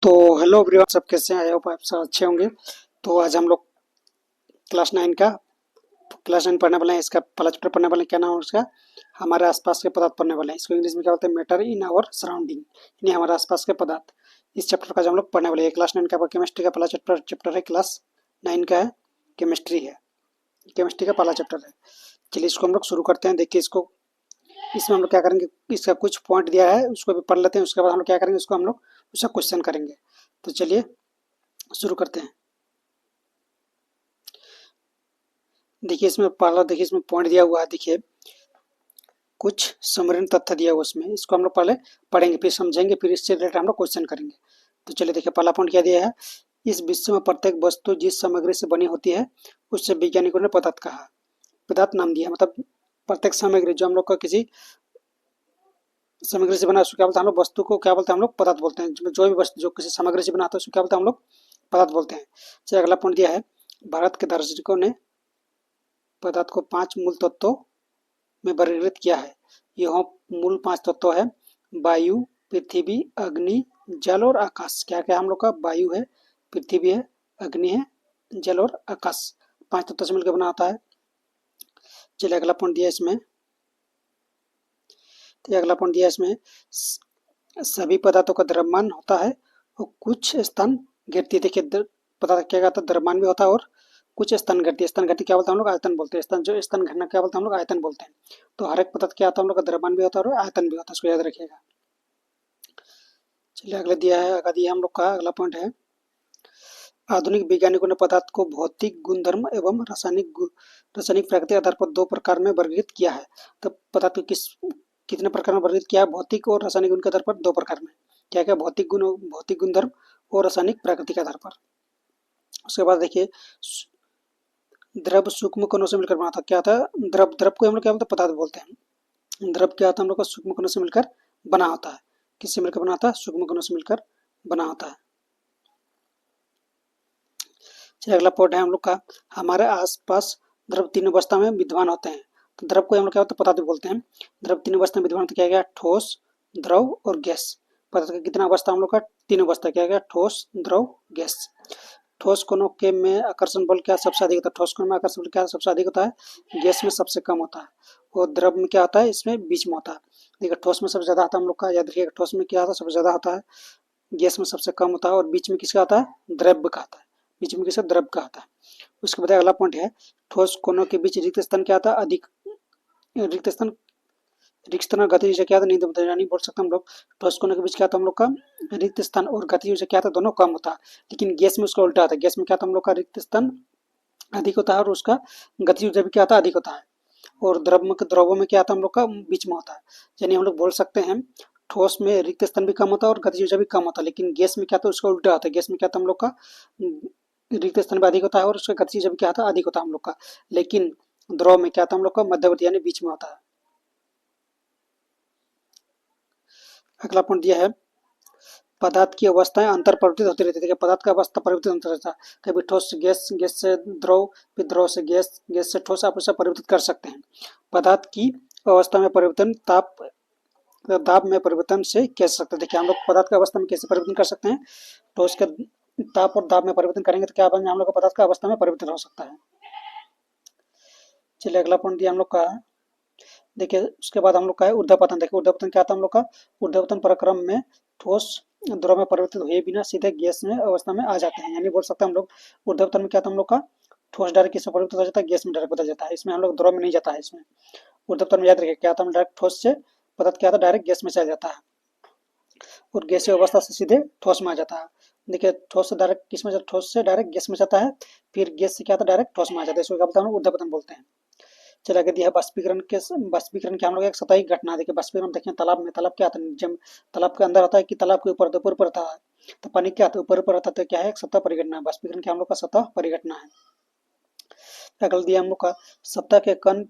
तो hello everyone, सब कैसे हैं? आई होप आप सब अच्छे होंगे। तो आज हम लोग क्लास 9 का क्लास 9 पढ़ने वाले हैं। इसका पहला चैप्टर पढ़ने वाले हैं। क्या नाम है उसका? हमारे आसपास के पदार्थ पढ़ने वाले हैं। इसको इंग्लिश में क्या बोलते हैं? मैटर इन आवर सराउंडिंग, यानी हमारे आसपास के पदार्थ। इस चैप्टर का जो हम लोग पढ़ने वाले हैं, क्लास 9 का केमिस्ट्री का पहला चैप्टर चैप्टर है। क्लास 9 का है, केमिस्ट्री है। केमिस्ट्री का पहला चैप्टर है। चलिए इसको हम लोग शुरू करते हैं। देखिए इसको, इसमें हम लोग क्या करेंगे, इसका कुछ पॉइंट दिया है उसको भी पढ़ लेते हैं। उसके बाद हम लोग क्या करेंगे, उसको हम लोग उसका क्वेश्चन करेंगे। तो चलिए शुरू करते हैं। देखिए इसमें पहला, देखिए इसमें पॉइंट दिया हुआ है। देखिए कुछ समरण तथ्य दिया हुआ उसमें, इसको हम लोग पहले पढ़ेंगे, फिर समझेंगे, फिर इससे रिलेटेड हम लोग क्वेश्चन करेंगे। तो चलिए देखिए पहला पॉइंट क्या दिया है। इस विश्व में प्रत्येक वस्तु जिस सामग्री से बनी होती है उससे वैज्ञानिकों ने पदार्थ कहा। पदार्थ नाम दिया, मतलब प्रत्येक सामग्री जो हम लोग का किसी सामग्री से बना है उसको क्या बोलते हैं हम लोग? वस्तु को क्या बोलते हैं हम लोग? पदार्थ बोलते हैं। जो भी वस्तु जो किसी सामग्री से बनाता है उसको क्या बोलते हैं हम लोग? पदार्थ बोलते हैं। चलिए अगला पॉइंट दिया है। भारत के दार्शनिकों ने पदार्थ को 5 मूल तत्वों में वर्गीकृत किया है। यह मूल 5 तत्व है: वायु, पृथ्वी, अग्नि, जल और आकाश। क्या क्या हम लोग का? वायु है, पृथ्वी है, अग्नि है, जल और आकाश। 5 तत्व से मिलकर बना होता है। चलिए अगला पॉइंट दिया इसमें। तो अगला पॉइंट दिया इसमें, सभी पदार्थों का द्रव्यमान होता है और कुछ स्थान गिरती है। देखिए पदार्थ क्या कहता है? द्रव्यमान भी होता है और कुछ स्तन घटती। स्तन घटती क्या बोलते हैं हम लोग? आयतन बोलते हैं। स्तन जो स्तन घटना क्या बोलते हैं हम लोग? आयतन बोलते हैं। तो हर एक पदार्थ क्या होता है हम लोग का? द्रव्यमान भी होता है और आयतन भी होता है, इसको याद रखिएगा। चलिए अगला दिया है, अगला दिया हम लोग का अगला पॉइंट है। आधुनिक वैज्ञानिकों ने पदार्थ को भौतिक गुणधर्म एवं रासायनिक प्राकृतिक आधार पर 2 प्रकार में वर्गीकृत किया है। तो पदार्थ को कितने प्रकार में वर्गीकृत किया है? भौतिक और रासायनिक गुण के आधार पर 2 प्रकार में। क्या क्या? भौतिक गुण, भौतिक गुणधर्म और रासायनिक प्राकृतिक आधार पर। उसके बाद देखिए, द्रव सूक्ष्म कणों से मिलकर बना था। क्या था? द्रव, द्रव को हम लोग क्या बोलते हैं? पदार्थ बोलते हैं। द्रव क्या होता है हम लोग का? सूक्ष्म कणों से मिलकर बना होता है। किससे मिलकर बना होता है? सूक्ष्म कणों से मिलकर बना होता है। चलिए अगला पॉइंट है हम लोग का, हमारे आसपास द्रव 3 अवस्था में विद्यमान होते हैं। तो द्रव को हम लोग क्या होता है? पदार्थ बोलते हैं। द्रव 3 अवस्था में विद्यमान, तो क्या गया? ठोस, द्रव और गैस। पदार्थ का कितना अवस्था हम लोग का? 3 अवस्था। क्या गया? ठोस, द्रव, गैस। ठोस कणों के में आकर्षण बल क्या सबसे अधिक होता है? ठोस कणों में आकर्षण बल क्या सबसे अधिक होता है? गैस में सबसे कम होता है। और द्रव में क्या होता है? इसमें बीच में होता है। देखिए ठोस में सबसे ज्यादा आता है हम लोग का, याद रखिएगा। ठोस में क्या होता है? सबसे ज्यादा होता है। गैस में सबसे कम होता है और बीच में किसका आता है? द्रव्य का आता है। बीच में किसका? द्रव्य का आता है। उसके बाद अगला पॉइंट है, ठोस कोनों के बीच रिक्त स्थान क्या आता है? अधिक। रिक्त स्थान, रिक्त स्थान और गतिज ऊर्जा क्या था? नहीं बोल सकते हम लोग। ठोस कोनों के बीच क्या था हम लोग का? रिक्त स्थान और गतिज ऊर्जा क्या था? दोनों कम होता है। लेकिन गैस में उसका उल्टा आता है। गैस में क्या था हम लोग का? रिक्त स्थान अधिक होता है और उसका गतिज ऊर्जा भी क्या आता है? अधिक होता है। और द्रव्यों में क्या आता है हम लोग का? बीच में होता है। यानी हम लोग बोल सकते हैं ठोस में रिक्त स्थान भी कम होता है और गतिज ऊर्जा भी कम होता है। लेकिन गैस में क्या था? उसका उल्टा होता है। गैस में क्या था हम लोग का? रिक्त स्थान भी अधिक होता है और उसका गतिज ऊर्जा भी क्या था? अधिक होता है हम लोग का। लेकिन द्रव में क्या था हम लोग का? मध्यवर्ती यानी बीच में होता है। अगला पॉइंट दिया है, पदार्थ की अवस्थाएं अंतर परिवर्तित होती रहती है। पदार्थ का अवस्था परिवर्तित होता रहता है। कभी ठोस से गैस, गैस से द्रव, फिर द्रव से गैस, गैस से ठोस, आप उसे परिवर्तित कर सकते हैं। पदार्थ की अवस्था में परिवर्तन ताप, दाब में परिवर्तन से कह सकते हैं। देखिए हम लोग पदार्थ का अवस्था में कैसे परिवर्तन कर सकते हैं? ठोस के ताप और दाब में परिवर्तन करेंगे तो क्या बनेगा? हम लोग का पदार्थ का अवस्था में परिवर्तन हो सकता है। चलिए अगला पॉइंट दिया हम लोग का, देखिए उसके बाद हम लोग का है ऊर्ध्वपतन। देखिए ऊर्ध्वपतन क्या था हम लोग का? ऊर्ध्वपतन प्रक्रम में ठोस द्रव में परिवर्तित हुए बिना सीधे गैस में अवस्था में आ जाते हैं। यानी बोल सकते हैं हम लोग ऊर्ध्वपतन में क्या था हम लोग का? ठोस डायरेक्ट किसमें परिवर्तित हो जाता है? गैस में डायरेक्ट बदल जाता है। इसमें हम लोग द्रव में नहीं जाता है। इसमें ऊर्ध्वपतन में याद रखिए क्या था? हम डायरेक्ट ठोस से पदार्थ क्या था? डायरेक्ट गैस में चला जाता है और गैसीय अवस्था से सीधे ठोस में आ जाता है। देखिए ठोस से डायरेक्ट किस में जाता है? ठोस से डायरेक्ट गैस में जाता है, फिर गैस से क्या था? डायरेक्ट ठोस में आ जाता है। इसको क्या बोलते हैं? ऊर्ध्वपतन बोलते हैं। चला के दिया बाष्पीकरण के, बाष्पीकरण क्या हम लोग एक सतही घटना। देखिए बाष्पीकरण देखें तालाब में, तालाब क्या आता है? जब तालाब के अंदर आता है कि तालाब के ऊपर ऊपर रहता है, तो पानी क्या आता है? ऊपर ऊपर रहता है। तो क्या है? एक सतह परिघटना। बाष्पीकरण क्या हम लोग का? सतह परिघटना है। अगला दिया हम लोग का, सतह के कण,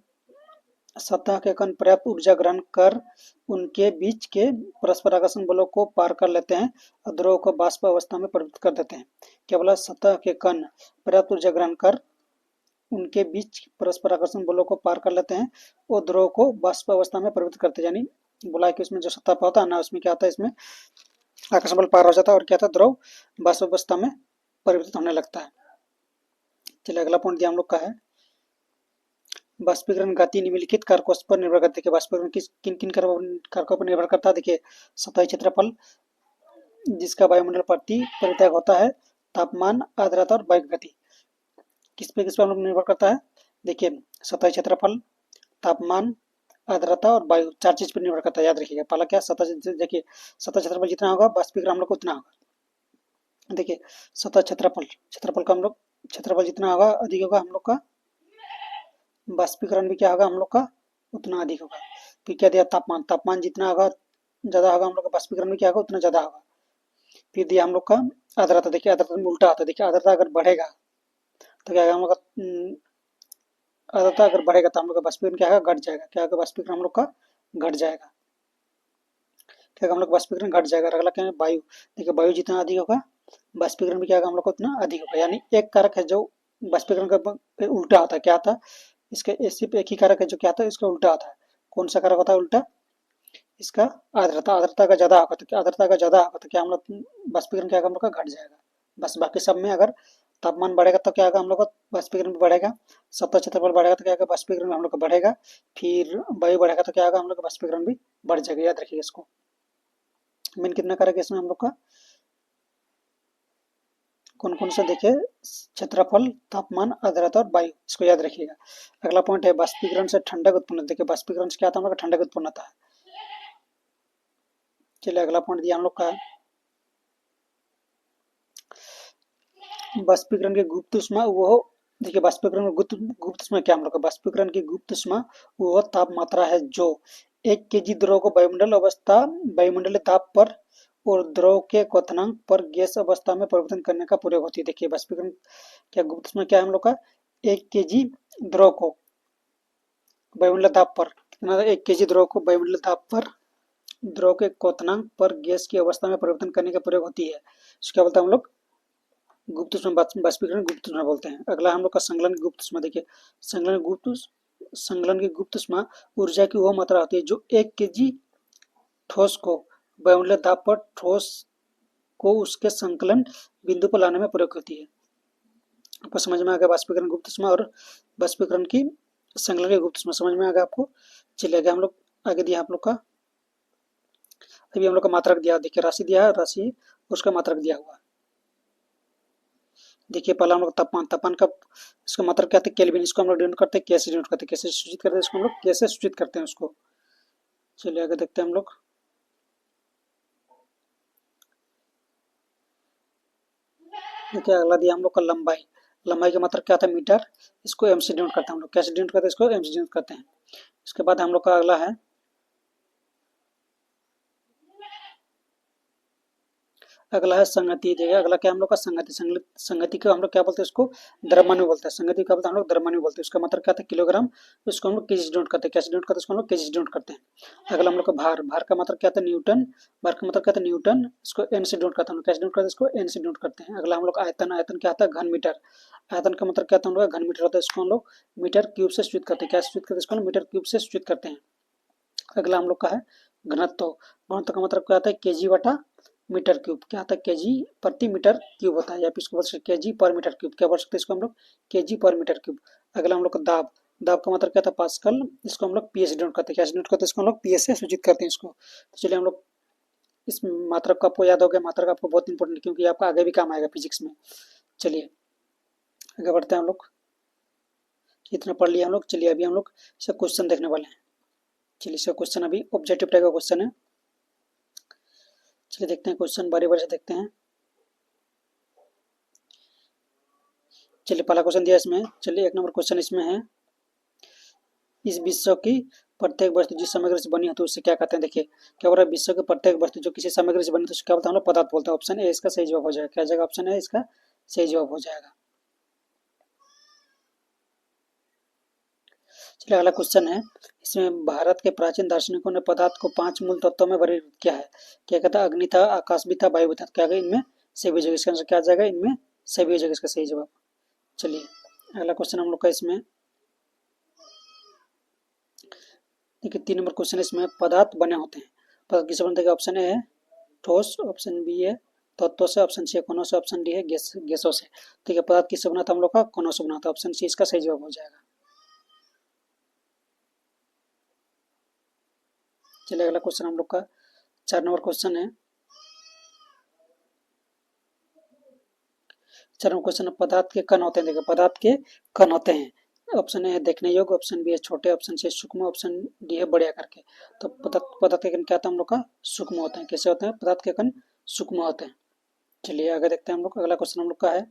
सतह के कण पर्याप्त ऊर्जा ग्रहण कर उनके बीच के परस्पर आकर्षण बलों को पार कर लेते हैं और द्रव को बाष्प अवस्था में परिवर्तित कर देते हैं। क्या बोला? सतह के कण पर्याप्त ऊर्जा ग्रहण कर उनके बीच परस्पर आकर्षण बलों को पार कर लेते हैं और द्रव को बाष्प अवस्था में परिवर्तित करते हैं। यानी बोला कि उसमें जो सतह पर होता है ना, उसमें क्या होता है? इसमें आकर्षण बल पार हो जाता है और क्या था, द्रव वाष्प अवस्था में परिवर्तित होने लगता है। चलिए अगला पॉइंट दिया हम लोग का है बाष्पीकरण गति निम्नलिखित कारकों पर निर्भर करती है। बाष्पीकरण किन किन कारकों पर निर्भर करता है, देखिए सतही क्षेत्रफल जिसका वायुमंडल प्रति परित्याग होता है, तापमान, आर्द्रता और वायु गति। किस पे हम लोग निर्भर करता है, देखिए सतही क्षेत्रफल, तापमान, आर्द्रता और वायु, चार चीज पर निर्भर करता है, याद रखिएगा। पहला क्या, देखिए सतह क्षेत्रफल जितना होगा बाष्पीकरण हम लोग को उतना होगा। देखिए सतह क्षेत्रफल का हम लोग क्षेत्रफल जितना होगा अधिक होगा हम लोग का, बाष्पीकरण भी क्या होगा हम लोग का उतना अधिक होगा। फिर क्या दिया, तापमान जितना होगा ज्यादा होगा हम लोग का, बाष्पीकरण भी क्या होगा उतना ज्यादा होगा। फिर दिया हम लोग का आर्द्रता, देखिए आर्द्रता में उल्टा आता है, देखिए आर्द्रता अगर बढ़ेगा तो क्या होगा हम लोग का, आर्द्रता अगर बढ़ेगा तो हम लोग का बाष्पीकरण क्या होगा, घट जाएगा। क्या होगा, बाष्पीकरण हम लोग का घट जाएगा। क्या हम लोग बाष्पीकरण घट जाएगा। अगला क्या है, वायु, देखिए वायु जितना अधिक होगा बाष्पीकरण भी क्या होगा हम लोग को उतना अधिक होगा। यानी एक कारक है जो बाष्पीकरण का उल्टा होता है, क्या आता है इसके, सिर्फ एक ही कारक है जो क्या आता है इसका उल्टा आता है। कौन सा कारक होता है उल्टा, इसका आर्द्रता का ज्यादा होगा तो क्या, आर्द्रता का ज्यादा होगा तो क्या हम लोग बाष्पीकरण क्या होगा हम लोग का घट जाएगा। बस बाकी सब में अगर तापमान बढ़ेगा तो क्या होगा हम लोग का बाष्पीकरण भी बढ़ेगा, सतह क्षेत्रफल बढ़ेगा तो क्या होगा बाष्पीकरण हम लोग का बढ़ेगा, फिर वायु बढ़ेगा तो क्या होगा हम लोग का बाष्पीकरण भी बढ़ जाएगा। याद रखिए इसको। मेन कितना कारक है इसमें हम लोग का, कौन कौन सा, देखिए क्षेत्रफल, तापमान, आर्द्रता और वायु, इसको याद रखिएगा। अगला पॉइंट है बाष्पीकरण से ठंडक उत्पन्न, देखिए बाष्पीकरण से क्या आता है हम लोग का ठंडक उत्पन्न होता है। चलिए अगला पॉइंट दिया हम लोग का बाष्पीकरण की गुप्त ऊष्मा, वो देखिए बाष्पीकरण में गुप्त ऊष्मा क्या हम लोग का, बाष्पीकरण की गुप्त ऊष्मा वो तापमात्रा है जो 1 kg द्रव को वायुमंडलीय ताप पर और द्रव के क्वथनांक पर गैस अवस्था में परिवर्तन करने का प्रयोग होती है। देखिए बाष्पीकरण क्या गुप्त ऊष्मा क्या है हम लोग का, 1 kg द्रव को वायुमंडलीय ताप पर, कितना, 1 kg द्रव को वायुमंडलीय ताप पर द्रव के क्वथनांक पर गैस की अवस्था में परिवर्तन करने का प्रयोग होती है। इसको क्या बोलते हैं हम लोग, गुप्त ऊष्मा, बाष्पीकरण गुप्त ऊष्मा बोलते हैं। अगला हम लोग का संगलन की गुप्त ऊष्मा, देखिए संगलन की गुप्त ऊष्मा ऊर्जा की वह मात्रा होती है जो 1 kg ठोस को वायुमंडलीय दाब पर ठोस को उसके संकलन बिंदु पर लाने में प्रयोग होती है। आपको समझ में आ गया बाष्पीकरण गुप्त ऊष्मा और बाष्पीकरण की संकलन की गुप्त ऊष्मा, समझ में आ गया आपको। चलिए आगे हम लोग आगे दिया आप लोग का, अभी हम लोग का मात्रक दिया, देखिए राशि दिया है, राशि उसका मात्रक दिया हुआ। देखिए पहला हम लोग तापमान का इसका मात्रक क्या था, केल्विन, इसको हम लोग डिनोट करते हैं कैसे डिनोट करते हैं, कैसे सूचित करते हैं इसको हम लोग, कैसे सूचित करते हैं उसको। चलिए आगे देखते हैं हम लोग। देखिए अगला दिया हम लोग का लंबाई का मात्रक क्या था, मीटर, इसको एम से डिनोट करते हैं हम लोग, कैसे डिनोट करते हैं इसको, एम से डिनोट करते हैं। इसके बाद हम लोग का अगला है, अगला है संगति। देखिए अगला क्या हम लोग का संगति को हम लोग क्या बोलते हैं, इसको द्रव्यमानु बोलते हैं। संगति का बोलते हैं हम लोग द्रव्यमानु बोलते हैं। उसका मतलब क्या था, किलोग्राम, इसको हम लोग केजी डिनोट करते हैं, कैसे डिनोट करते हैं इसको हम लोग केजी डिनोट करते हैं। अगला हम लोग का भार का मतलब क्या था, न्यूटन, भार का मतलब क्या था न्यूटन, इसको एन से डिनोट करते हैं, कैसे डिनोट करते हैं इसको, एन से डिनोट करते हैं। अगला हम लोग आयतन क्या था, घन मीटर, आयतन का मतलब क्या था हम लोग घन मीटर होता है, इसको हम लोग मीटर क्यूब से सूचित करते हैं, क्या सूचित करते हैं इसको, मीटर क्यूब से सूचित करते हैं। अगला हम लोग का है घनत्व, घनत्व का मतलब क्या होता है, केजी बटा मीटर क्यूब, क्या होता है केजी प्रति मीटर क्यूब होता है, या फिर इसको बोल सकते केजी पर मीटर क्यूब, क्या बोल सकते हैं इसको हम लोग, केजी पर मीटर क्यूब। अगला हम लोग का दाब का मतलब क्या था, पास्कल, इसको हम लोग पीएस डिनोट करते हैं, क्या डिनोट करते हैं इसको हम लोग, पीएस से सूचित करते हैं इसको। तो चलिए हम लोग इस मात्रक को आपको याद हो गया, मात्रक आपको बहुत इंपॉर्टेंट है क्योंकि आपका आगे भी काम आएगा फिजिक्स में। चलिए आगे बढ़ते हैं हम लोग, इतना पढ़ लिया हम लोग। चलिए अभी हम लोग इसका क्वेश्चन देखने वाले हैं। चलिए इसका क्वेश्चन अभी ऑब्जेक्टिव टाइप का क्वेश्चन है। चलिए देखते हैं क्वेश्चन, बारी बारी से देखते हैं। चलिए पहला क्वेश्चन दिया इसमें, चलिए 1 नंबर क्वेश्चन इसमें है, इस विश्व की प्रत्येक वस्तु जिस सामग्री से बनी होती है उससे क्या कहते हैं। देखिए क्या बोल रहा है, विश्व की प्रत्येक वस्तु जो किसी सामग्री से बनी होती है उसको क्या बोलते हैं हम लोग, पदार्थ बोलते हैं। ऑप्शन ए इसका सही जवाब हो जाएगा, क्या जगह ऑप्शन है इसका सही जवाब हो जाएगा। चलिए अगला क्वेश्चन है, इसमें भारत के प्राचीन दार्शनिकों ने पदार्थ को 5 मूल तत्वों में वर्गीकृत किया है। क्या कहता है, अग्नि था, आकाश भी था, वायु भी था, क्या इनमें सही भी हो जाएगा, इसका आंसर क्या आ जाएगा, इनमें सही भी हो जाएगा इसका सही जवाब। चलिए अगला क्वेश्चन हम लोग का इसमें, देखिए 3 नंबर क्वेश्चन इसमें, पदार्थ बने होते हैं, पदार्थ किससे बनते हैं, ऑप्शन ए है ठोस, ऑप्शन बी है तत्वों से, ऑप्शन सी है कणों से, ऑप्शन डी है गैसों से। ठीक है, पदार्थ किससे बना था हम लोग का? कणों से बना था। ऑप्शन सी इसका सही जवाब हो जाएगा। चलिए अगला क्वेश्चन हम लोग का 4 नंबर क्वेश्चन है। 4 नंबर क्वेश्चन, पदार्थ के कण होते हैं। देखिए पदार्थ के कण होते हैं। ऑप्शन ए है देखने योग्य, ऑप्शन बी है छोटे, ऑप्शन सी है सूक्ष्म, ऑप्शन डी है बड़े आकार के। तो पदार्थ के कण क्या होता है हम लोग का? सूक्ष्म होते हैं। कैसे होते हैं? पदार्थ के कण सूक्ष्म होते हैं। चलिए आगे देखते हैं हम लोग। अगला क्वेश्चन हम लोग का है,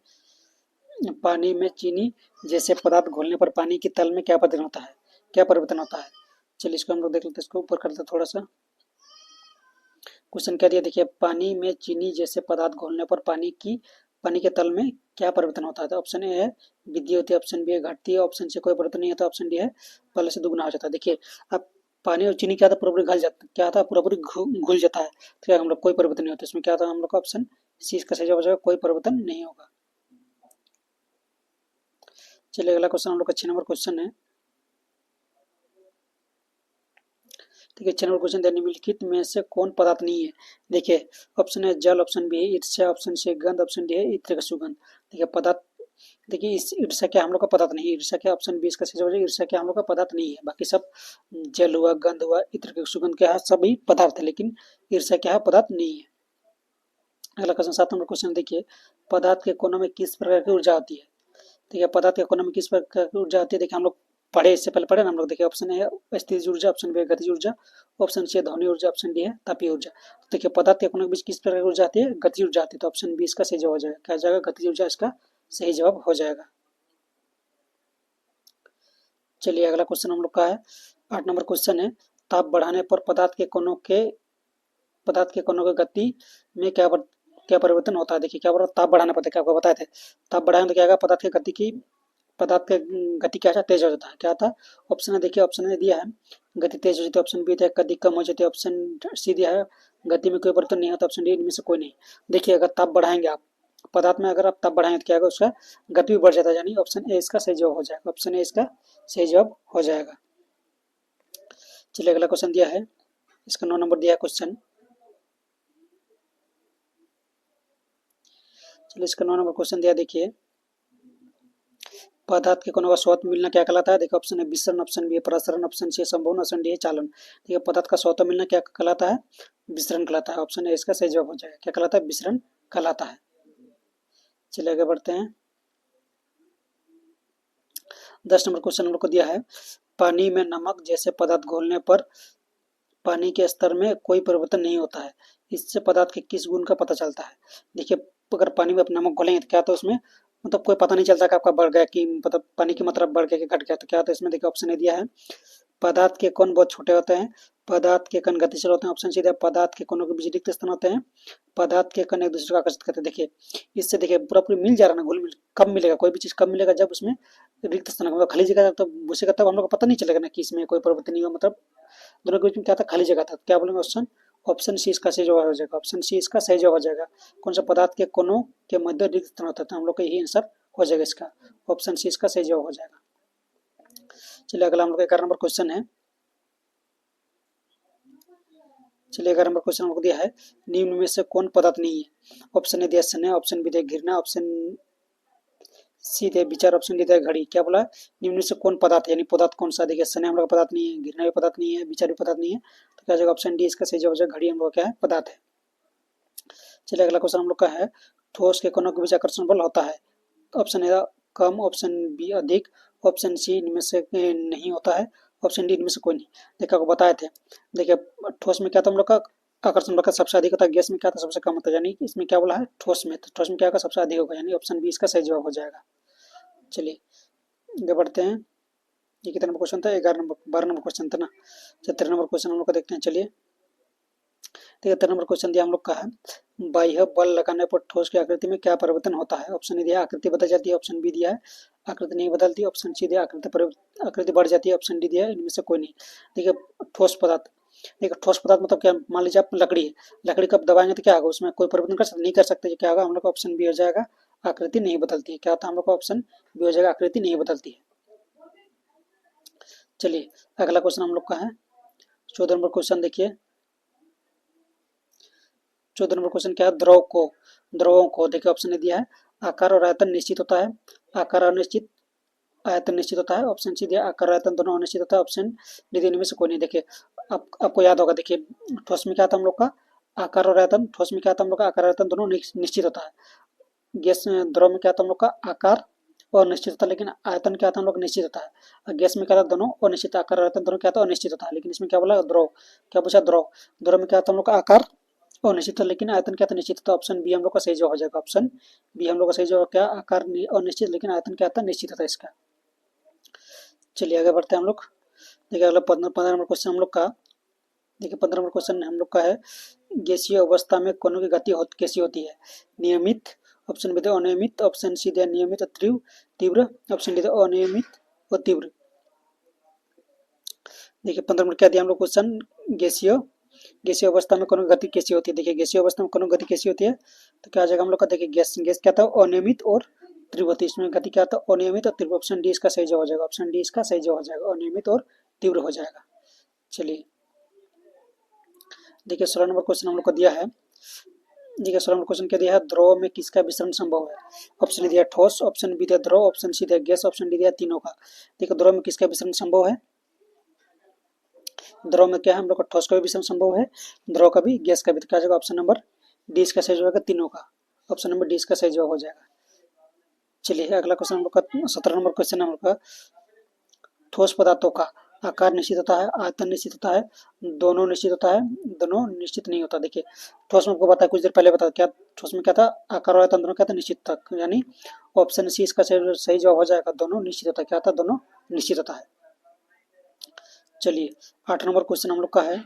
पानी में चीनी जैसे पदार्थ घोलने पर पानी की तल में क्या परिवर्तन होता है? क्या परिवर्तन होता है? चलिए इसको हम लोग देख लेते हैं। इसको ऊपर कर लेते हैं थोड़ा सा। क्वेश्चन क्या दिया देखिए, पानी में चीनी जैसे पदार्थ घोलने पर पानी के तल में क्या परिवर्तन होता है? तो ऑप्शन ए है वृद्धि होती है, ऑप्शन बी है घटती है, ऑप्शन सी कोई परिवर्तन नहीं होता, ऑप्शन डी है पहले से दुगुना हो जाता है। देखिए अब पानी और चीनी क्या था? पूरा घुल जाता, क्या था? पूरा घुल जाता है। तो क्या हम लोग कोई परिवर्तन नहीं होता इसमें? क्या था हम लोग का? ऑप्शन सी इसका सही जवाब हो जाएगा, कोई परिवर्तन नहीं होगा। चलिए अगला क्वेश्चन हम लोग का 6 नंबर क्वेश्चन है। ठीक है, 6 नंबर क्वेश्चन, निम्नलिखित में से कौन पदार्थ नहीं है? देखिए ऑप्शन है जल, ऑप्शन बी है ईर्ष्या, ऑप्शन सी गंध, ऑप्शन डी है इत्र का सुगंध। देखिए पदार्थ, देखिए इस ईर्ष्या क्या हम लोग का पदार्थ नहीं है। ईर्ष्या क्या? ऑप्शन बी इसका सही जवाब है। ईर्ष्या क्या हम लोग का पदार्थ नहीं है। बाकी सब जल हुआ, गंध हुआ, इत्र का सुगंध क्या है? सभी पदार्थ है, लेकिन ईर्ष्या क्या है? पदार्थ नहीं है। अगला क्वेश्चन 7 नंबर क्वेश्चन देखिए, पदार्थ के कोनों में किस प्रकार की ऊर्जा होती है? ठीक है, पदार्थ के कोनों में किस प्रकार की ऊर्जा होती है? देखिए हम लोग पढ़े, इससे पहले पढ़े ना हम लोग। देखिए ऑप्शन ए है स्थितिज ऊर्जा, ऑप्शन बी है गतिज ऊर्जा, ऑप्शन सी है ध्वनि ऊर्जा, ऑप्शन डी है तापीय ऊर्जा। तो देखिए पदार्थ के कोनों के बीच किस प्रकार की ऊर्जा आती है? गतिज ऊर्जा आती है। तो ऑप्शन बी इसका सही जवाब हो जाएगा। क्या हो जाएगा? गतिज ऊर्जा इसका सही जवाब हो जाएगा। चलिए अगला क्वेश्चन हम लोग का है 8 नंबर क्वेश्चन है, ताप बढ़ाने पर पदार्थ के कोनों की गति में क्या परिवर्तन होता है? देखिए क्या बोला? ताप बढ़ाने पर, क्या आपको बताए थे? ताप बढ़ाने तो क्या होगा? पदार्थ की गति क्या है? तेज हो जाता है। क्या था? ऑप्शन है देखिए, ऑप्शन ने दिया है गति तेज हो जाती है, ऑप्शन बी है गति कम हो जाती है, ऑप्शन सी दिया है गति में कोई परिवर्तन नहीं होता, ऑप्शन डी इनमें से कोई नहीं। देखिए अगर ताप बढ़ाएंगे आप पदार्थ में, अगर आप ताप बढ़ाएंगे तो क्या होगा? उसका गति भी बढ़ जाता है, यानी ऑप्शन ए इसका सही जवाब हो जाएगा। ऑप्शन ए इसका सही जवाब हो जाएगा। चलिए अगला क्वेश्चन दिया है, इसका 9 नंबर दिया है क्वेश्चन। चलिए इसका 9 नंबर क्वेश्चन दिया देखिए, पदार्थ के कोनों का स्वतः मिलना क्या कहलाता है? देखिए ऑप्शन है विसरण, ऑप्शन बी है प्रसरण, ऑप्शन सी है संभवन, ऑप्शन डी है चालन। देखिए पदार्थ का स्वतः मिलना क्या कहलाता है? विसरण कहलाता है। ऑप्शन ए इसका सही जवाब हो जाएगा। क्या कहलाता है? विसरण कहलाता है। चलिए आगे बढ़ते हैं। 10 नंबर क्वेश्चन हम लोग को दिया है, पानी में नमक जैसे पदार्थ घोलने पर पानी के स्तर में कोई परिवर्तन नहीं होता है, इससे पदार्थ के किस गुण का पता चलता है? देखिए अगर पानी में अपना नमक घोलेंगे तो क्या होता है उसमें, मतलब कोई पता नहीं चलता कि आपका बढ़ गया कि मतलब पानी की मात्रा बढ़ गया कि घट गया। तो क्या होता है इसमें? देखिए ऑप्शन ए दिया है पदार्थ के कण बहुत छोटे होते हैं, पदार्थ के कण गतिशील होते हैं, ऑप्शन सी दिया पदार्थ के कणों के बीच रिक्त स्थान होते हैं, पदार्थ के कण एक दूसरे को आकर्षित करते हैं। देखिए इससे देखिए पूरा पूरी मिल जा रहा है ना, घुल मिल कब मिलेगा? कोई भी चीज कब मिलेगा? जब उसमें रिक्त स्थान मतलब खाली जगह, तब घुसेगा तब हम लोग को पता नहीं चलेगा ना कि इसमें कोई परिवर्तन नहीं हुआ, मतलब दोनों के बीच में क्या था? खाली जगह था। क्या बोलेंगे? ऑप्शन ऑप्शन सी इसका सही जवाब हो जाएगा। ऑप्शन सी इसका सही जवाब हो जाएगा। कौन सा? पदार्थ के कोनों के मध्य रिक्त स्थान होता था, हम लोग का यही आंसर हो जाएगा इसका। ऑप्शन सी इसका सही जवाब हो जाएगा। चलिए अगला हम लोग का 11 नंबर क्वेश्चन है। चलिए 11 नंबर क्वेश्चन हमको दिया है, निम्न में से कौन पदार्थ नहीं है? ऑप्शन ए दिया स्नेह, ऑप्शन बी दिया घृणा, ऑप्शन सी दिया विचार, ऑप्शन डी दिया घड़ी। क्या बोला? निम्न में से कौन पदार्थ, यानी पदार्थ कौन सा? देखिए स्नेह हम लोग का पदार्थ नहीं है, घृणा भी पदार्थ नहीं है, विचार भी पदार्थ नहीं है। तो क्या हो जाएगा? ऑप्शन डी इसका सही जवाब हो जाएगा। घड़ी हम लोग क्या है? पदार्थ है। चलिए अगला क्वेश्चन हम लोग का है, ठोस के कणों के बीच आकर्षण बल होता है। ऑप्शन ए कम, ऑप्शन बी अधिक, ऑप्शन सी इनमें से नहीं होता है, ऑप्शन डी इनमें से कोई नहीं। देखिए आपको बताए थे, देखिए ठोस में क्या था हम लोग का? आकर्षण बल का सबसे अधिक होता है, गैस में क्या था? सबसे कम होता है, यानी इसमें क्या बोला है? ठोस में। तो ठोस में क्या होगा? सबसे अधिक होगा, यानी ऑप्शन बी इसका सही जवाब हो जाएगा। चलिए आगे बढ़ते हैं। ये कितना नंबर क्वेश्चन था? 12 नंबर क्वेश्चन था ना। 13 नंबर क्वेश्चन हम लोग का देखते हैं। चलिए 73 नंबर क्वेश्चन दिया हम लोग का है, बाह्य बल लगाने पर ठोस की आकृति में क्या परिवर्तन होता है? ऑप्शन ए दिया आकृति बदल जाती है, ऑप्शन बी दिया है आकृति नहीं बदलती, ऑप्शन सी दिया आकृति बढ़ जाती है, ऑप्शन डी दिया है इनमें से कोई नहीं। देखिए ठोस पदार्थ, देखिए ठोस पदार्थ मतलब क्या? मान लीजिए आप लकड़ी है, लकड़ी कब दबाएंगे तो क्या होगा? उसमें कोई परिवर्तन नहीं कर सकते। क्या होगा हम लोग का? ऑप्शन बी हो जाएगा आकृति नहीं बदलती है। क्या होता है हम लोग का? ऑप्शन बी हो जाएगा आकृति नहीं बदलती है। चलिए अगला क्वेश्चन हम लोग का है 14 नंबर क्वेश्चन देखिए, 14 नंबर क्वेश्चन क्या है, द्रवों को देखिए ऑप्शन ने दिया है आकार और आयतन निश्चित होता है, आकार अनिश्चित आयतन निश्चित होता है। ऑप्शन सी दिया आकार आयतन दोनों अनिश्चित होता है। ऑप्शन डी इनमें से कोई नहीं। देखिए आपको याद होगा, देखिए ठोस में क्या था हम लोग का आकार और आयतन, ठोस में क्या था हम लोग का आकार आयतन दोनों निश्चित होता है। गैस द्रव में क्या था हम लोग का आकार और निश्चित होता है, लेकिन आयतन क्या था हम लोग निश्चित होता है। गैस में क्या था दोनों अनिश्चित, आकार आयतन दोनों क्या था अनिश्चित होता है, लेकिन इसमें क्या बोला द्रव, क्या पूछा द्रव, द्रव में क्या था हम लोग का आकार और निश्चित है, लेकिन आयतन क्या था निश्चित था। ऑप्शन बी हम लोग का सही जवाब हो जाएगा। ऑप्शन बी हम लोग का सही जवाब क्या, आकार अनिश्चित लेकिन आयतन क्या था निश्चित था इसका। चलिए आगे बढ़ते हैं हम लोग। देखिए अगला 15 नंबर क्वेश्चन हम लोग का, देखिए 15 नंबर क्वेश्चन हम लोग का है गैसीय अवस्था में कणों की गति कैसी होती है, नियमित, ऑप्शन बी अनियमित, ऑप्शन सी दिया नियमित और तीव्र, ऑप्शन डी अनियमित और तीव्र। देखिए 15 नंबर क्या दिया हम लोग क्वेश्चन, गैसीय अवस्था में कणों की गति कैसी होती है। देखिए गैसीय अवस्था में कणों की गति कैसी होती है, तो क्या आ जाएगा हम लोग का, देखिए गैस क्या था अनियमित और तीव्र होती है, इसमें गति क्या था अनियमित और तीव्र। ऑप्शन डी इसका सही जवाब हो जाएगा। ऑप्शन डी इसका सही जवाब हो जाएगा, अनियमित और तीव्र हो जाएगा। चलिए देखिए 16 नंबर क्वेश्चन हम लोग को दिया है, देखिए 16 नंबर क्वेश्चन क्या दिया है, द्रव में किसका विसरण संभव है। ऑप्शन दिया ठोस, ऑप्शन बी दिया द्रव, ऑप्शन सी दिया गैस, ऑप्शन डी दिया तीनों का। देखिए द्रव में किसका विसरण संभव है, द्रव में क्या है हम लोग का ठोस का भी विसरण संभव है, द्रव का भी, गैस का भी। तो क्या जाएगा ऑप्शन नंबर डी इसका सही जवाब है, तीनों का। ऑप्शन नंबर डी इसका सही जवाब हो जाएगा। चलिए अगला क्वेश्चन हम लोग का 17 नंबर क्वेश्चन हम लोग का, ठोस पदार्थों का आकार निश्चित होता है, आयतन निश्चित होता है, दोनों निश्चित होता है, दोनों निश्चित नहीं होता। देखिए ठोस में आपको बताया कुछ देर पहले बताया, क्या ठोस में क्या था आकार और आयतन दोनों क्या था निश्चित था, यानी ऑप्शन सी इसका सही जवाब हो जाएगा, दोनों निश्चित होता है। क्या था, दोनों निश्चित होता है। चलिए 8 नंबर क्वेश्चन हम लोग का है,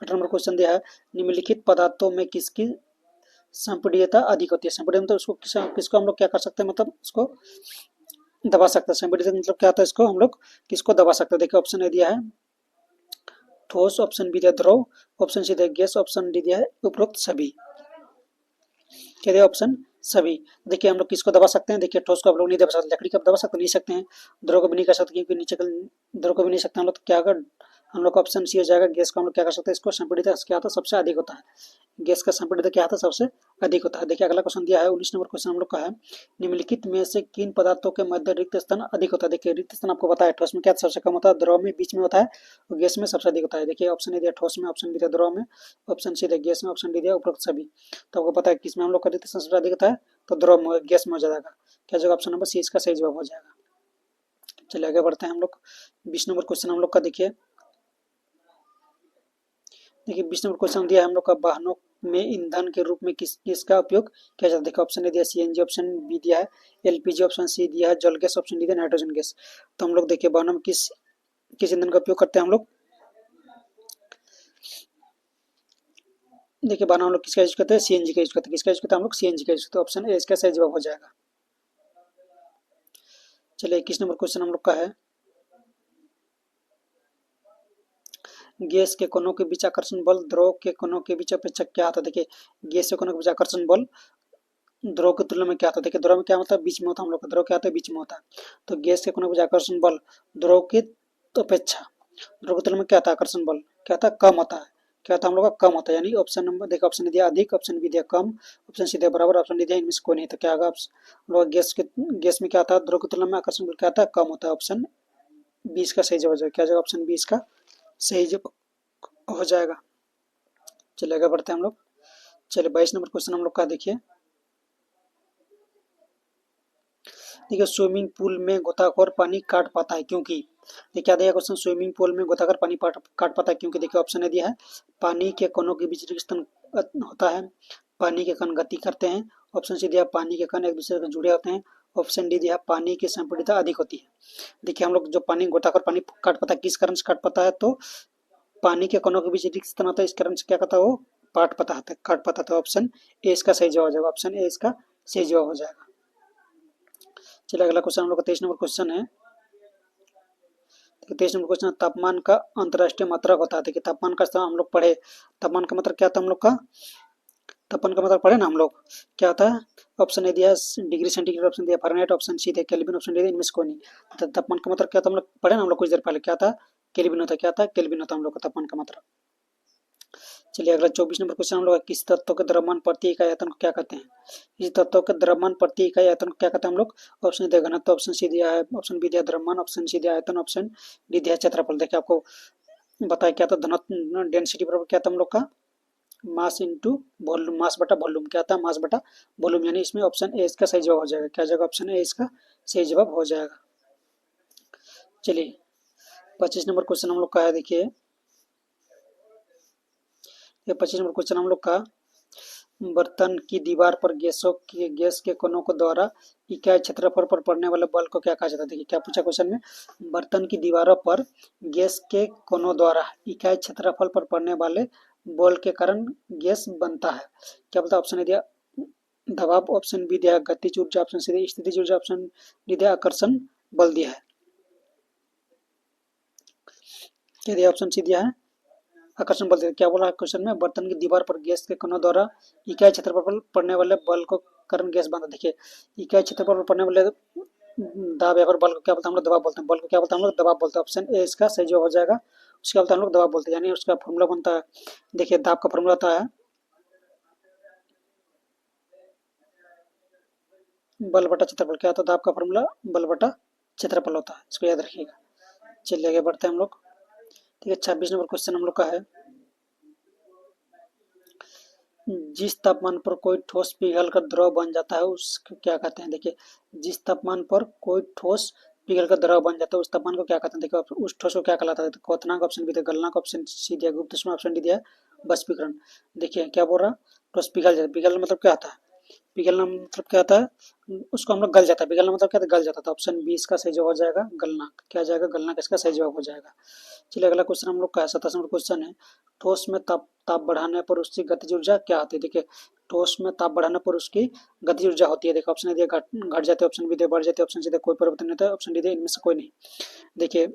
8 नंबर क्वेश्चन दिया है निम्नलिखित पदार्थों में किसकी संपीड्यता अधिक होती है। संपीड्यता मतलब उसको किसको हम लोग क्या कर सकते हैं, मतलब उसको दबा सकते हैं। संपीड़ित मतलब क्या होता है, इसको हम लोग किसको दबा सकते हैं। देखिए ऑप्शन ए दिया है ठोस, ऑप्शन बी दिया द्रव, ऑप्शन सी दिया गैस, ऑप्शन डी दिया है उपरोक्त सभी। क्या दिया ऑप्शन सभी। देखिए हम लोग किसको दबा सकते हैं, देखिए ठोस को हम लोग नहीं दबा सकते, लकड़ी को दबा सकते नहीं सकते हैं, द्रव को भी नहीं कर सकते क्योंकि नीचे द्रव को भी नहीं सकते हम लोग। तो क्या अगर हम लोग का ऑप्शन सी हो जाएगा, गैस को हम लोग क्या कर सकते हैं, इसको संपीड़ित क्या होता है सबसे अधिक होता है, गैस का संपीड़ित क्या होता है सबसे अधिक होता है। देखिए अगला क्वेश्चन दिया है 19 नंबर क्वेश्चन हम लोग का है, निम्नलिखित में से किन पदार्थों के मध्य रिक्त स्थान अधिक होता है। देखिए रिक्त स्थान आपको बताया ठोस में क्या सबसे कम होता है, द्रव में बीच में होता है और गैस में सबसे अधिक होता है। देखिए ऑप्शन ए दिया ठोस में, ऑप्शन बी दिया द्रव में, ऑप्शन सी दिया गैस में, ऑप्शन डी दिया उपरोक्त सभी। तो आपको पता है किसमें हम लोग का रिक्त स्थान सबसे अधिक होता है, तो द्रव में, गैस में हो जाएगा। क्या जगह ऑप्शन नंबर सी इसका सही जवाब हो जाएगा। चलिए आगे बढ़ते हैं हम लोग। 20 नंबर क्वेश्चन हम लोग का देखिए, 20 नंबर क्वेश्चन दिया है हम लोग का, वाहनों में ईंधन के रूप में किसका उपयोग किया जाता है। देखिए ऑप्शन ए दिया सीएनजी, ऑप्शन बी दिया है एलपीजी, ऑप्शन सी दिया है जल गैस, ऑप्शन डी दिया नाइट्रोजन गैस। तो हम लोग देखिए वाहनों में किस ईंधन का उपयोग करते हैं हम लोग, देखिए वाहनों हम लोग किसका यूज करते हैं, सीएनजी का यूज करते हैं। किसका यूज करते हैं हम लोग, सीएनजी का यूज करते हैं। ऑप्शन ए इसका सही जवाब हो जाएगा। चलिए 21 नंबर क्वेश्चन हम लोग का है, गैस के कणों के बीच आकर्षण बल द्रव के कणों के बीच अपेक्षा क्या होता है। देखिए गैस के कणों के बीच आकर्षण बल द्रव की तुलना में क्या होता है। देखिए द्रव में क्या होता है बीच में होता है हम लोग का, द्रव क्या होता है बीच में होता है। तो गैस के कणों के बीच आकर्षण बल द्रव की अपेक्षा, द्रव की तुलना में क्या होता है आकर्षण बल क्या होता है कम होता है। क्या होता है हम लोग का कम होता है, यानी ऑप्शन नंबर देखिए ऑप्शन दिया अधिक, ऑप्शन बी दिया कम, ऑप्शन सी दिया बराबर, ऑप्शन डी दिया इनमें से कोई नहीं। तो क्या होगा हम लोग गैस में क्या होता है द्रव की तुलना में आकर्षण बल क्या होता है कम होता है। ऑप्शन बी इसका सही जवाब हो जाएगा। क्या जाएगा ऑप्शन बी इसका सही जवाब हो जाएगा। चलिए आगे बढ़ते हैं हम लोग। चलिए 22 नंबर क्वेश्चन हम लोग का देखिए, स्विमिंग पूल में गोताखोर पानी काट पाता है क्योंकि, देखिए क्या दिया क्वेश्चन, स्विमिंग पूल में गोताखोर पानी काट पाता है क्योंकि। देखिए ऑप्शन ए दिया है पानी के कणों के बीच रिश्तन होता है, पानी के कण गति करते हैं, ऑप्शन सी दिया पानी के कण एक दूसरे से जुड़े होते हैं, ऑप्शन डी दिया पानी की संपीड़ितता अधिक होती है। देखिए हम लोग जो पानी गोताखोर पानी काट पाता है किस कारण से काट पाता है, तो पानी के कणों के बीच रिश्तन होता है, इस कारण से क्या करता है वो काट पाता था। ऑप्शन ए इसका सही जवाब हो जाएगा। ऑप्शन ए इसका सही जवाब हो जाएगा। चलिए अगला क्वेश्चन हम लोग का 23 नंबर क्वेश्चन है, 23 नंबर क्वेश्चन तापमान का अंतरराष्ट्रीय मात्रक होता है। देखिए तापमान का हम लोग पढ़े, तापमान का मतलब क्या था हम लोग का, तापमान का मतलब पढ़े ना हम लोग, क्या था ऑप्शन ए दिया डिग्री सेंटीग्रेड, ऑप्शन दिया फ़ारेनहाइट, ऑप्शन सी दिया केल्विन, ऑप्शन डी इनमें से कोई नहीं। तो तापमान का मतलब क्या था हम लोग पढ़े ना हम लोग कुछ देर पहले, क्या था केल्विन होता है, क्या था केल्विन होता है हम लोग का तापमान का मतलब। चलिए अगला 24 नंबर क्वेश्चन हम लोग किस तत्व के द्रव्यमान प्रति इकाई आयतन को क्या कहते हैं। इस तत्व के द्रव्यमान प्रति इकाई आयतन को क्या कहते हैं हम लोग। ऑप्शन दिया घनत्व, ऑप्शन सी दिया है, ऑप्शन बी दिया द्रव्यमान, ऑप्शन सी दिया आयतन, ऑप्शन डी दिया क्षेत्रफल। देखिए आपको बताया क्या था, धनत्व डेंसिटी बराबर क्या था हम लोग का, मास इंटू वॉल्यूम, मास बटा वॉल्यूम क्या था, मास बटा वॉल्यूम, यानी इसमें ऑप्शन ए इसका सही जवाब हो जाएगा। क्या जगह ऑप्शन ए इसका सही जवाब हो जाएगा। चलिए 25 नंबर क्वेश्चन हम लोग का है, देखिए ये 25 नंबर क्वेश्चन हम लोग का, बर्तन की दीवार पर गैस के कणों को द्वारा इकाई क्षेत्रफल पर पड़ने वाले बल को क्या कहा जाता है। देखिए क्या पूछा क्वेश्चन में, बर्तन की दीवारों पर गैस के कणों द्वारा इकाई क्षेत्रफल पर पड़ने वाले बल के कारण गैस बनता है। क्या बोलता है, ऑप्शन ए दिया दबाव, ऑप्शन बी दिया गतिज ऊर्जा, ऑप्शन सी दिया स्थितिज ऊर्जा, ऑप्शन डी दिया आकर्षण बल दिया है। क्या दिया, ऑप्शन सी दिया है आकर्षण बल। क्या बोला क्वेश्चन में, बर्तन की दीवार पर गैस के कणों द्वारा इकाई क्षेत्रफल पर पड़ने वाले बल को कारण गैस बनता। देखिए इकाई क्षेत्रफल पर पड़ने वाले दाब या फिर बल को क्या बोलते हैं हम लोग, दबाव बोलते हैं। बल को क्या बोलते हैं हम लोग, दबाव बोलते हैं। ऑप्शन ए इसका सही जवाब हो जाएगा। उसके बोलते हैं हम लोग दबाव बोलते हैं, यानी उसका फॉर्मूला बनता है, देखिए दाब का फॉर्मूला होता है बल बटा क्षेत्रफल। क्या होता है दाब का फॉर्मूला, बल बटा क्षेत्रफल होता है, इसको याद रखिएगा। चलिए आगे बढ़ते हैं हम लोग। ठीक है 26 नंबर क्वेश्चन हम लोग का है, जिस तापमान पर कोई ठोस पिघलकर द्रव बन जाता है उसको क्या कहते हैं। देखिए जिस तापमान पर कोई ठोस पिघलकर द्रव बन जाता है उस तापमान को क्या कहते हैं। देखिए उस ठोस को क्या कहलाता है, क्वथनांक ऑप्शन बी दिया, गलनांक ऑप्शन सी दिया, गुप्त ऊष्मा ऑप्शन डी दिया, बाष्पीकरण। देखिए क्या बोल रहा, ठोस पिघल जाता है, पिघलना मतलब क्या होता है, पिघलना मतलब क्या होता है, उसको हम लोग गल जाता है, पिघलना मतलब क्या होता है, गल जाता था। ऑप्शन बी इसका सही जवाब हो जाएगा, गलनांक। क्या जाएगा, गलनांक इसका सही जवाब हो जाएगा। चलिए अगला क्वेश्चन हम लोग का 27 नंबर क्वेश्चन है, ठोस में ताप बढ़ाने पर उसकी गतिज ऊर्जा क्या होती है। देखिए ठोस में ताप बढ़ाने पर उसकी गतिज ऊर्जा होती है। देखिए ऑप्शन दिया घट जाते, ऑप्शन बी दिया बढ़ जाते, ऑप्शन सी दिया कोई परिवर्तन नहीं होता है, ऑप्शन डी दिया इनमें से कोई नहीं। देखिए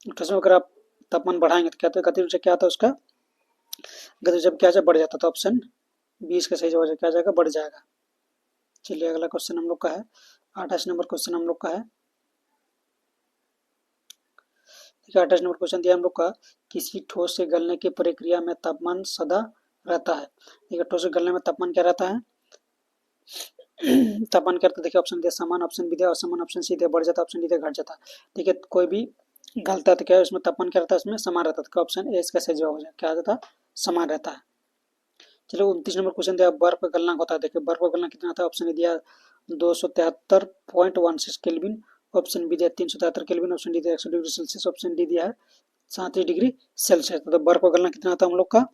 ठोस में अगर आप तापमान बढ़ाएंगे तो क्या होता है, गतिज ऊर्जा क्या होता है उसका, गतिज ऊर्जा क्या बढ़ जाता था। ऑप्शन बी इसका सही जवाब क्या जाएगा, बढ़ जाएगा। चलिए अगला क्वेश्चन हम लोग का है 28 नंबर क्वेश्चन हम लोग का है, ठीक है 28 नंबर क्वेश्चन दिया हम लोग का, किसी ठोस के गलने की प्रक्रिया में तापमान सदा रहता है। देखिए ठोस के गलने में तापमान क्या रहता है, तापमान क्या रहता है, देखिए ऑप्शन दिया समान, ऑप्शन बी दिया असमान, ऑप्शन सी दिया बढ़ जाता, ऑप्शन डी दिया घट जाता। देखिए कोई भी गलता है तो क्या है उसमें तापमान क्या रहता है, उसमें समान रहता है। ऑप्शन ए इसका सही जवाब हो जाए, क्या रहता है, समान रहता है। चलो 29 नंबर क्वेश्चन दिया, बर्फ का गलनांक होता है। देखिए बर्फ का गलनांक कितना था, ऑप्शन ए दिया 273.16 केल्विन, ऑप्शन बी दिया 373 केल्विन, ऑप्शन डी दिया 100 डिग्री सेल्सियस, ऑप्शन डी दिया है 37 डिग्री सेल्सियस। तो बर्फ का गलनांक कितना था हम लोग का,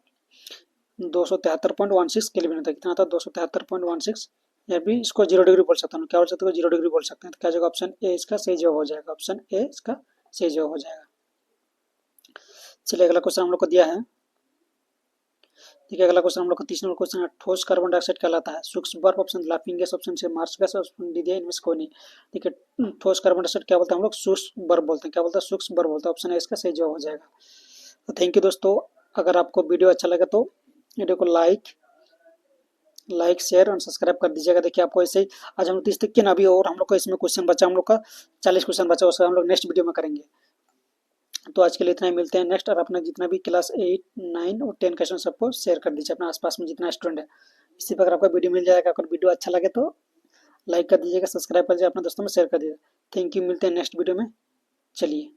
273.16 केल्विन होता है। कितना था, 273.16, या भी इसको 0 डिग्री बोल सकता हूँ, क्या बोल सकते हो, 0 डिग्री बोल सकते हैं। तो क्या जगह ऑप्शन ए इसका सही जवाब हो जाएगा, ऑप्शन ए इसका सही जवाब हो जाएगा। चलिए अगला क्वेश्चन हम लोग को दिया है, ठीक है अगला क्वेश्चन हम लोग का 30 नंबर क्वेश्चन है, ठोस कार्बन डाइऑक्साइड कहलाता है। सूक्ष्म बर्फ ऑप्शन लाफिंग गैस, ऑप्शन से मार्स गैस, ऑप्शन डी दिया इनमें से कोई नहीं। देखिए ठोस कार्बन डाइऑक्साइड क्या बोलते हैं हम लोग, सूक्ष्म बर्फ बोलते हैं। क्या बोलते हैं, सूक्ष्म बर्फ बोलते हैं। ऑप्शन है इसका सही जवाब हो जाएगा। तो थैंक यू दोस्तों, अगर आपको वीडियो अच्छा लगे तो वीडियो को लाइक शेयर और सब्सक्राइब कर दीजिएगा। देखिए आपको ऐसे ही आज हम लोग 30 तक के ना भी, और हम लोग का इसमें क्वेश्चन बचा, हम लोग का 40 क्वेश्चन बचा, उसका हम लोग नेक्स्ट वीडियो में करेंगे। तो आज के लिए इतना ही, मिलते हैं नेक्स्ट। और अपना जितना भी क्लास 8, 9 और 10 क्वेश्चन सबको शेयर कर दीजिए अपने आसपास में जितना स्टूडेंट है। इसी प्रकार आपका वीडियो मिल जाएगा। अगर वीडियो अच्छा लगे तो लाइक कर दीजिएगा, सब्सक्राइब कर दीजिए, अपने दोस्तों में शेयर कर दीजिएगा। थैंक यू, मिलते हैं नेक्स्ट वीडियो में। चलिए।